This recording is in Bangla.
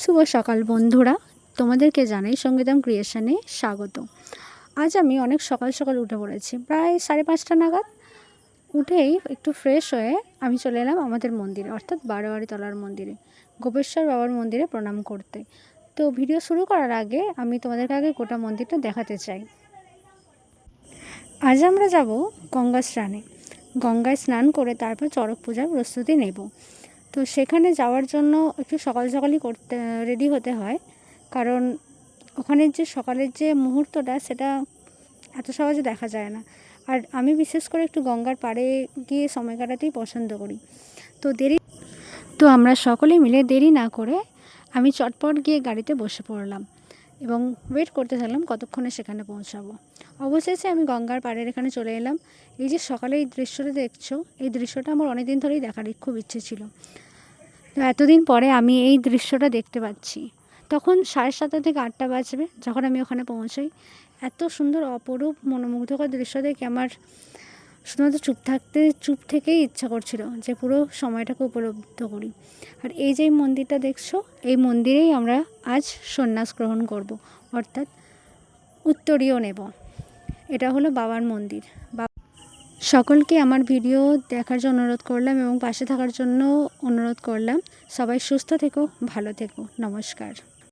শুভ সকাল বন্ধুরা, তোমাদেরকে জানাই সঙ্গীতম ক্রিয়েশনে স্বাগত। আজ আমি অনেক সকাল সকাল উঠে পড়েছি, প্রায় 5:30 নাগাদ। উঠেই একটু ফ্রেশ হয়ে আমি চলে এলাম আমাদের মন্দিরে, অর্থাৎ বারোয়ারি তলার মন্দিরে, গোপেশ্বর বাবার মন্দিরে প্রণাম করতে। তো ভিডিও শুরু করার আগে আমি তোমাদেরকে আগে গোটা মন্দিরটা দেখাতে চাই। আজ আমরা যাব গঙ্গা স্নানে। গঙ্গায় স্নান করে তারপর চড়ক পূজার প্রস্তুতি নেব। তো সেখানে যাওয়ার জন্য একটু সকাল সকালই রেডি হতে হয়, কারণ ওখানের যে সকালের যে মুহূর্তটা সেটা এত সহজে দেখা যায় না। আর আমি বিশেষ করে একটু গঙ্গার পাড়ে গিয়ে সময় কাটাতেই পছন্দ করি। তো আমরা সকলে মিলে দেরি না করে আমি চটপট গিয়ে গাড়িতে বসে পড়লাম এবং ওয়েট করতে থাকলাম কতক্ষণে সেখানে পৌঁছাবো। অবশেষে আমি গঙ্গার পাড়ের এখানে চলে এলাম। এই যে সকালে এই দৃশ্যটা দেখছো, এই দৃশ্যটা আমার অনেক দিন ধরেই দেখার খুব ইচ্ছে ছিল। তো এতদিন পরে আমি এই দৃশ্যটা দেখতে পাচ্ছি। তখন 7:30 থেকে 8টা বাজবে যখন আমি ওখানে পৌঁছাই। এত সুন্দর অপরূপ মনোমুগ্ধকর দৃশ্য দেখে আমার শুধুমাত্র চুপ থেকেই ইচ্ছা করছিল যে পুরো সময়টাকে উপলব্ধ করি। আর এই যে মন্দিরটা দেখছো, এই মন্দিরেই আমরা আজ সন্ন্যাস গ্রহণ করব, অর্থাৎ উত্তরীয় নেব। এটা হলো বাবার মন্দির। সকলকে আমার ভিডিও দেখার জন্য অনুরোধ করলাম এবং পাশে থাকার জন্য অনুরোধ করলাম। সবাই সুস্থ থেকো, ভালো থেকো। নমস্কার।